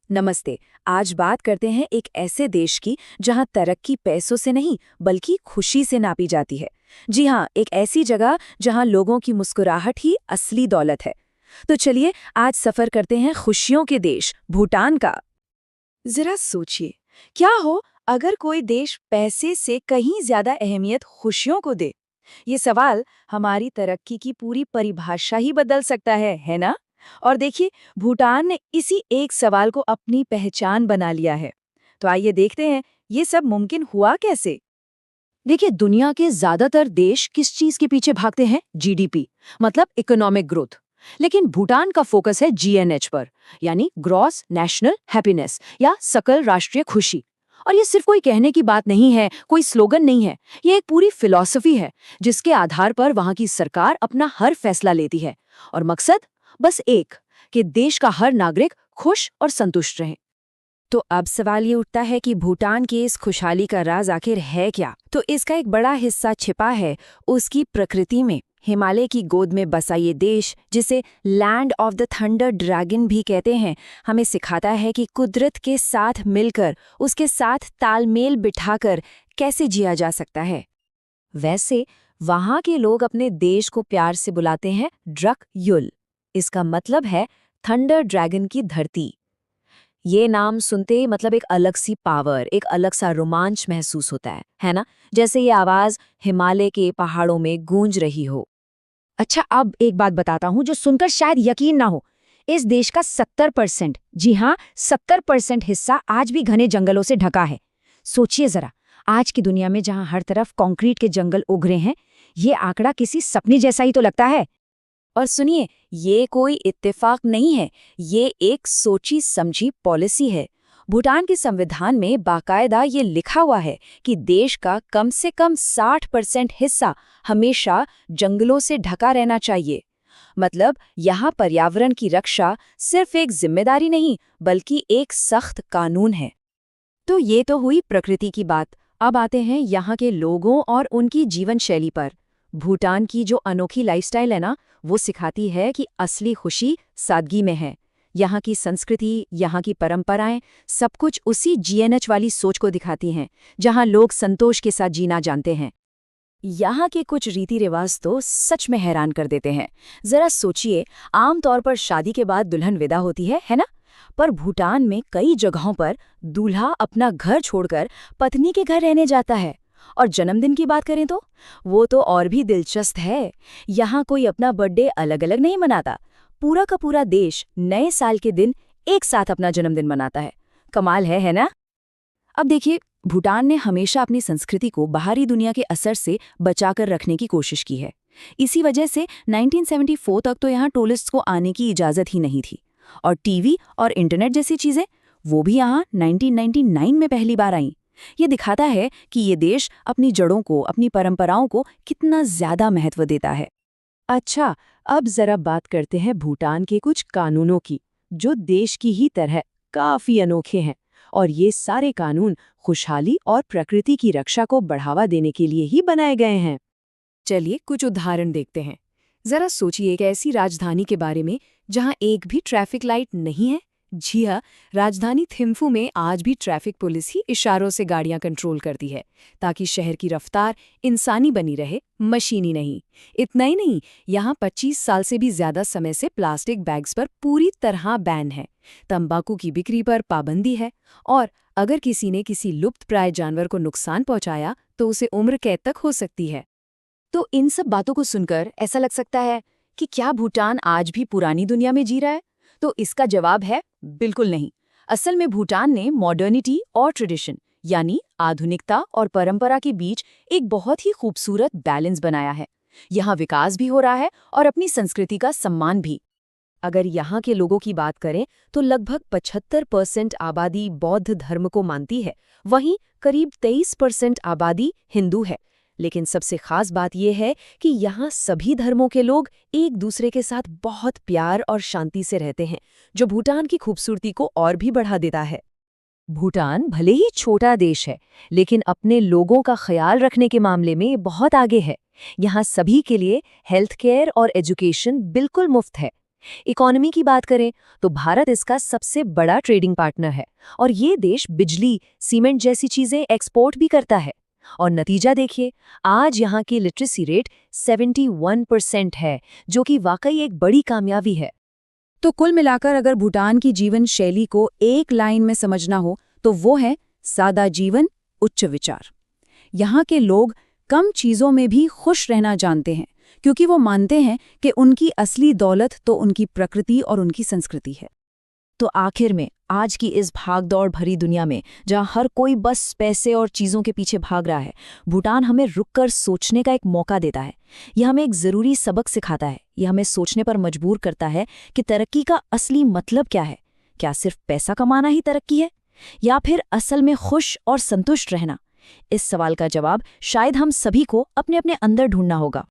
नमस्ते। आज बात करते हैं एक ऐसे देश की जहां तरक्की पैसों से नहीं बल्कि खुशी से नापी जाती है। जी हाँ, एक ऐसी जगह जहां लोगों की मुस्कुराहट ही असली दौलत है। तो चलिए आज सफर करते हैं खुशियों के देश भूटान का। जरा सोचिए, क्या हो अगर कोई देश पैसे से कहीं ज्यादा अहमियत खुशियों को दे। ये सवाल हमारी तरक्की की पूरी परिभाषा ही बदल सकता है ना? और देखिए, भूटान ने इसी एक सवाल को अपनी पहचान बना लिया है। तो आइए देखते हैं ये सब मुमकिन हुआ कैसे। देखिए, दुनिया के ज्यादातर देश किस चीज के पीछे भागते हैं? जीडीपी, मतलब इकोनॉमिक ग्रोथ। लेकिन भूटान का फोकस है जीएनएच पर, यानी ग्रॉस नेशनल हैप्पीनेस या सकल राष्ट्रीय खुशी। और ये सिर्फ कोई कहने की बात नहीं है, कोई स्लोगन नहीं है, ये एक पूरी फिलॉसफी है जिसके आधार पर वहां की सरकार अपना हर फैसला लेती है। और मकसद बस एक, कि देश का हर नागरिक खुश और संतुष्ट रहे। तो अब सवाल ये उठता है कि भूटान की इस खुशहाली का राज आखिर है क्या? तो इसका एक बड़ा हिस्सा छिपा है उसकी प्रकृति में। हिमालय की गोद में बसा ये देश, जिसे land of the thunder dragon भी कहते हैं, हमें सिखाता है कि कुदरत के साथ मिलकर, उसके साथ तालमेल बिठाकर कैसे जिया जा सकता है। वैसे वहां के लोग अपने देश को प्यार से बुलाते हैं ड्रक युल। इसका मतलब है थंडर ड्रैगन की धरती। ये नाम सुनते ही मतलब एक अलग सी पावर, एक अलग सा रोमांच महसूस होता है ना? जैसे ये आवाज हिमालय के पहाड़ों में गूंज रही हो। अच्छा, अब एक बात बताता हूँ जो सुनकर शायद यकीन ना हो। इस देश का 70%, जी हाँ 70% हिस्सा आज भी घने जंगलों से ढका है। सोचिए जरा, आज की दुनिया में जहाँ हर तरफ कंक्रीट के जंगल उग रहे हैं, ये आंकड़ा किसी सपने जैसा ही तो लगता है। और सुनिए, ये कोई इत्तेफाक नहीं है, ये एक सोची समझी पॉलिसी है। भूटान के संविधान में बाकायदा ये लिखा हुआ है कि देश का कम से कम 60% हिस्सा हमेशा जंगलों से ढका रहना चाहिए। मतलब यहाँ पर्यावरण की रक्षा सिर्फ एक जिम्मेदारी नहीं बल्कि एक सख्त कानून है। तो ये तो हुई प्रकृति की बात। अब आते हैं यहाँ के लोगों और उनकी जीवन शैली पर। भूटान की जो अनोखी लाइफस्टाइल है ना, वो सिखाती है कि असली खुशी सादगी में है। यहाँ की संस्कृति, यहाँ की परंपराएं, सब कुछ उसी जीएनएच वाली सोच को दिखाती हैं, जहाँ लोग संतोष के साथ जीना जानते हैं। यहाँ के कुछ रीति रिवाज तो सच में हैरान कर देते हैं। जरा सोचिए, आमतौर पर शादी के बाद दुल्हन विदा होती है ना? पर भूटान में कई जगहों पर दूल्हा अपना घर छोड़कर पत्नी के घर रहने जाता है। और जन्मदिन की बात करें तो वो तो और भी दिलचस्प है। यहाँ कोई अपना बर्थडे अलग अलग नहीं मनाता, पूरा का पूरा देश नए साल के दिन एक साथ अपना जन्मदिन मनाता है। कमाल है ना? अब देखिए, भूटान ने हमेशा अपनी संस्कृति को बाहरी दुनिया के असर से बचाकर रखने की कोशिश की है। इसी वजह से 1974 तक तो यहाँ टूरिस्ट को आने की इजाज़त ही नहीं थी। और टीवी और इंटरनेट जैसी चीज़ें, वो भी यहाँ 1999 में पहली बार आईं। ये दिखाता है कि ये देश अपनी जड़ों को, अपनी परंपराओं को कितना ज्यादा महत्व देता है। अच्छा, अब जरा बात करते हैं भूटान के कुछ कानूनों की, जो देश की ही तरह काफी अनोखे हैं। और ये सारे कानून खुशहाली और प्रकृति की रक्षा को बढ़ावा देने के लिए ही बनाए गए हैं। चलिए कुछ उदाहरण देखते हैं। जरा सोचिए एक ऐसी राजधानी के बारे में जहां एक भी ट्रैफिक लाइट नहीं है। जी हाँ, राजधानी थिम्फू में आज भी ट्रैफिक पुलिस ही इशारों से गाड़ियां कंट्रोल करती है, ताकि शहर की रफ्तार इंसानी बनी रहे, मशीनी नहीं। इतना ही नहीं, यहाँ 25 साल से भी ज्यादा समय से प्लास्टिक बैग्स पर पूरी तरह बैन है। तंबाकू की बिक्री पर पाबंदी है। और अगर किसी ने किसी लुप्तप्राय जानवर को नुकसान पहुंचाया तो उसे उम्र कैद तक हो सकती है। तो इन सब बातों को सुनकर ऐसा लग सकता है कि क्या भूटान आज भी पुरानी दुनिया में जी रहा है? तो इसका जवाब है बिल्कुल नहीं। असल में भूटान ने मॉडर्निटी और ट्रेडिशन, यानी आधुनिकता और परंपरा के बीच एक बहुत ही खूबसूरत बैलेंस बनाया है। यहाँ विकास भी हो रहा है और अपनी संस्कृति का सम्मान भी। अगर यहाँ के लोगों की बात करें तो लगभग 75% आबादी बौद्ध धर्म को मानती है, वहीं करीब 23% आबादी हिंदू है। लेकिन सबसे खास बात यह है कि यहाँ सभी धर्मों के लोग एक दूसरे के साथ बहुत प्यार और शांति से रहते हैं, जो भूटान की खूबसूरती को और भी बढ़ा देता है। भूटान भले ही छोटा देश है, लेकिन अपने लोगों का ख्याल रखने के मामले में बहुत आगे है। यहाँ सभी के लिए हेल्थ केयर और एजुकेशन बिल्कुल मुफ्त है। इकोनॉमी की बात करें तो भारत इसका सबसे बड़ा ट्रेडिंग पार्टनर है और ये देश बिजली, सीमेंट जैसी चीजें एक्सपोर्ट भी करता है। और नतीजा देखिए, आज यहाँ की लिटरेसी रेट 71% है, जो कि वाकई एक बड़ी कामयाबी है। तो कुल मिलाकर अगर भूटान की जीवन शैली को एक लाइन में समझना हो तो वो है सादा जीवन, उच्च विचार। यहाँ के लोग कम चीज़ों में भी खुश रहना जानते हैं, क्योंकि वो मानते हैं कि उनकी असली दौलत तो उनकी प्रकृति और उनकी संस्कृति है। तो आखिर में आज की इस भागदौड़ भरी दुनिया में, जहाँ हर कोई बस पैसे और चीज़ों के पीछे भाग रहा है, भूटान हमें रुककर सोचने का एक मौका देता है। यह हमें एक ज़रूरी सबक सिखाता है। यह हमें सोचने पर मजबूर करता है कि तरक्की का असली मतलब क्या है। क्या सिर्फ पैसा कमाना ही तरक्की है, या फिर असल में खुश और संतुष्ट रहना? इस सवाल का जवाब शायद हम सभी को अपने अपने अंदर ढूंढना होगा।